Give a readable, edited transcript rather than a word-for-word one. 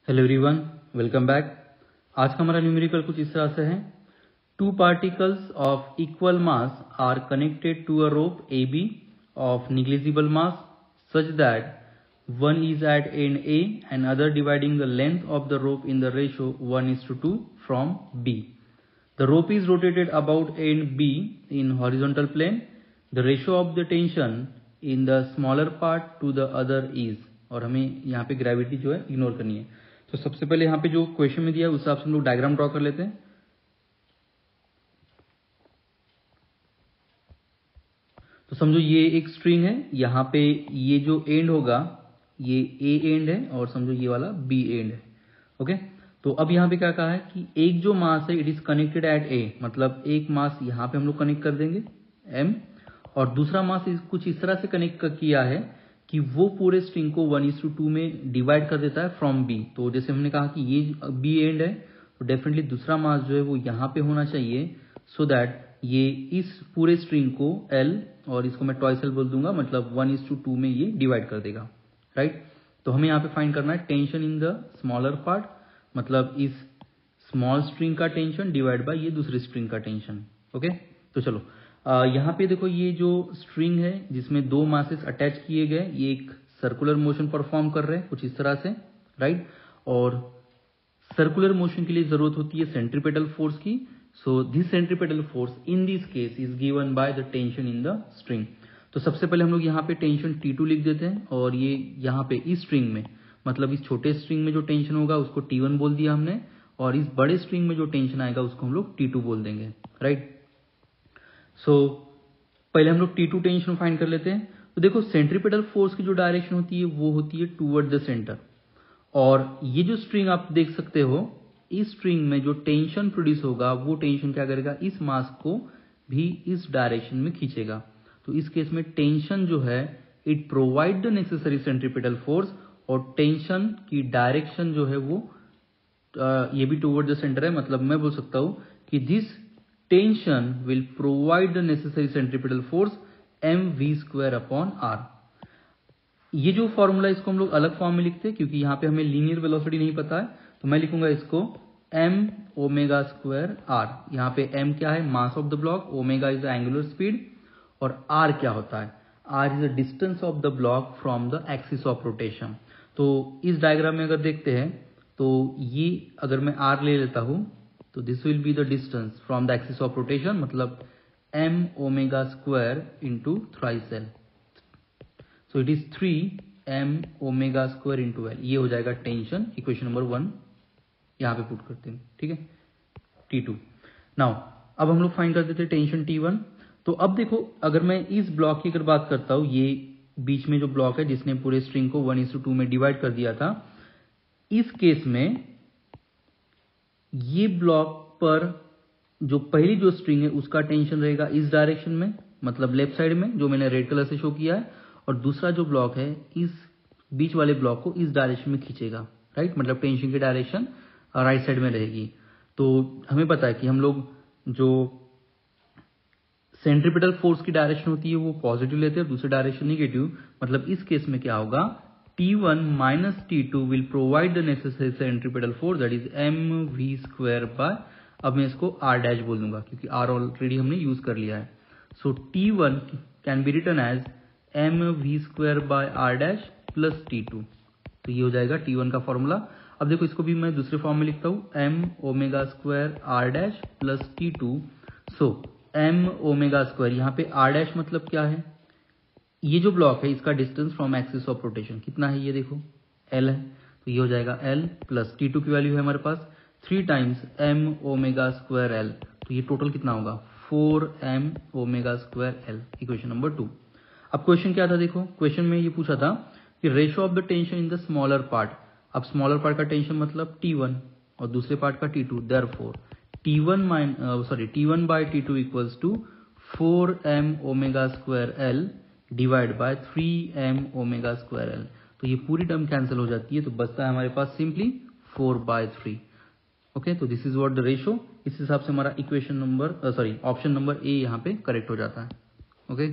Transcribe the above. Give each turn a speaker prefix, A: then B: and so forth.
A: Hello everyone, welcome back. आज का हमारा न्यूमेरिकल कुछ इस तरह से है। Two particles of equal mass are connected to a rope A B of negligible mass such that one is at end A and other dividing the length of the rope in the ratio 1:2 from B. The rope is rotated about end B in horizontal plane. The ratio of the tension in the smaller part to the other is, और हमें यहाँ पे gravity जो है ignore करनी है। तो सबसे पहले यहाँ पे जो क्वेश्चन में दिया है उस हिसाब से हम लोग डायग्राम ड्रॉ कर लेते हैं। तो समझो ये एक स्ट्रिंग है, यहाँ पे ये जो एंड होगा ये ए एंड है और समझो ये वाला बी एंड है। ओके, तो अब यहाँ पे क्या कहा है कि एक जो मास है इट इज कनेक्टेड एट ए, मतलब एक मास यहाँ पे हम लोग कनेक्ट कर देंगे एम, और दूसरा मास कुछ इस तरह से कनेक्ट किया है कि वो पूरे स्ट्रिंग को 1:2 में डिवाइड कर देता है फ्रॉम बी। तो जैसे हमने कहा कि ये बी एंड है तो डेफिनेटली दूसरा मास जो है वो यहाँ पे होना चाहिए, सो दैट ये इस पूरे स्ट्रिंग को एल और इसको मैं ट्वाइस एल बोल दूंगा, मतलब 1:2 में ये डिवाइड कर देगा। राइट, तो हमें यहाँ पे फाइंड करना है tension in the smaller part, मतलब इस स्मॉल स्ट्रिंग का टेंशन डिवाइड बाय ये दूसरी स्ट्रिंग का टेंशन। ओके, तो चलो यहाँ पे देखो ये जो स्ट्रिंग है जिसमें दो मासेस अटैच किए गए, ये एक सर्कुलर मोशन परफॉर्म कर रहे हैं कुछ इस तरह से। राइट, और सर्कुलर मोशन के लिए जरूरत होती है सेंट्रीपेटल फोर्स की। So this centripetal force in this case is given by the tension in the string. तो सबसे पहले हम लोग यहाँ पे टेंशन T2 लिख देते हैं, और ये यहाँ पे इस स्ट्रिंग में, मतलब इस छोटे स्ट्रिंग में जो टेंशन होगा उसको T1 बोल दिया हमने, और इस बड़े स्ट्रिंग में जो टेंशन आएगा उसको हम लोग T2 बोल देंगे। राइट, सो पहले हम लोग T2 टेंशन फाइंड कर लेते हैं। तो देखो सेंट्रीपेटल फोर्स की जो डायरेक्शन होती है वो होती है टूवर्ड द सेंटर, और ये जो स्ट्रिंग आप देख सकते हो इस स्ट्रिंग में जो टेंशन प्रोड्यूस होगा वो टेंशन क्या करेगा, इस मास को भी इस डायरेक्शन में खींचेगा। तो इस केस में टेंशन जो है it provide the necessary centripetal force, और टेंशन की डायरेक्शन जो है वो ये भी टुवर्ड द सेंटर है, मतलब मैं बोल सकता हूं कि this tension will provide the necessary centripetal force mv²/r। ये जो फॉर्मूला इसको हम लोग अलग फॉर्म में लिखते हैं क्योंकि यहाँ पे हमें लीनियर वेलोसिटी नहीं पता है, तो मैं लिखूंगा इसको m⍵²r। यहाँ पे m क्या है, mass of the block, omega is the angular speed, और r क्या होता है, r is the distance of the block from the axis of rotation. तो इस डायग्राम में अगर देखते हैं तो ये अगर मैं r ले लेता हूं तो this will be the distance from the axis of rotation, मतलब m⍵² into thrice l। So it is 3m⍵² into l। ये हो जाएगा टेंशन, इक्वेशन नंबर 1 यहाँ पे पुट करते हैं। ठीक है, T2। नाउ अब हम लोग फाइंड कर देते हैं टेंशन T1। तो अब देखो अगर मैं इस ब्लॉक की अगर बात करता हूं, ये बीच में जो ब्लॉक है जिसने पूरे स्ट्रिंग को 1:2 में डिवाइड कर दिया था, इस केस में ये ब्लॉक पर जो पहली जो स्ट्रिंग है उसका टेंशन रहेगा इस डायरेक्शन में, मतलब लेफ्ट साइड में जो मैंने रेड कलर से शो किया है, और दूसरा जो ब्लॉक है इस बीच वाले ब्लॉक को इस डायरेक्शन में खींचेगा। राइट, मतलब टेंशन की डायरेक्शन राइट साइड में रहेगी। तो हमें पता है कि हम लोग जो सेंट्रीपेटल फोर्स की डायरेक्शन होती है वो पॉजिटिव लेते हैं, दूसरी डायरेक्शन निगेटिव, मतलब इस केस में क्या होगा, T1 minus T2 will provide the necessary centripetal force that is mv², अब मैं इसको r' बोल दूंगा क्योंकि r ऑलरेडी हमने यूज कर लिया है। So T1 can be written as mv²/r' plus T2। तो ये हो जाएगा T1 का फॉर्मूला। अब देखो इसको भी मैं दूसरे फॉर्म में लिखता हूं, m⍵²r' प्लस T2। सो m⍵², यहाँ पे r' मतलब क्या है, ये जो ब्लॉक है इसका distance from axis of rotation कितना है, ये देखो l है, तो ये हो जाएगा l प्लस T2 की वैल्यू है हमारे पास 3 टाइम्स m⍵²l। तो ये टोटल कितना होगा, 4m⍵²l, इक्वेशन नंबर 2। अब क्वेश्चन क्या था, देखो क्वेश्चन में ये पूछा था कि ratio of the tension in the smaller part. अब स्मॉलर पार्ट का टेंशन मतलब T1 और दूसरे पार्ट का T2, therefore T1 by T2 equals to 4m⍵²l divide by 3m⍵²l। तो ये पूरी टर्म कैंसिल हो जाती है, तो बचता है हमारे पास सिंपली 4/3। ओके, तो this is what the ratio. इस हिसाब से हमारा equation number option number A यहाँ पे करेक्ट हो जाता है। ओके।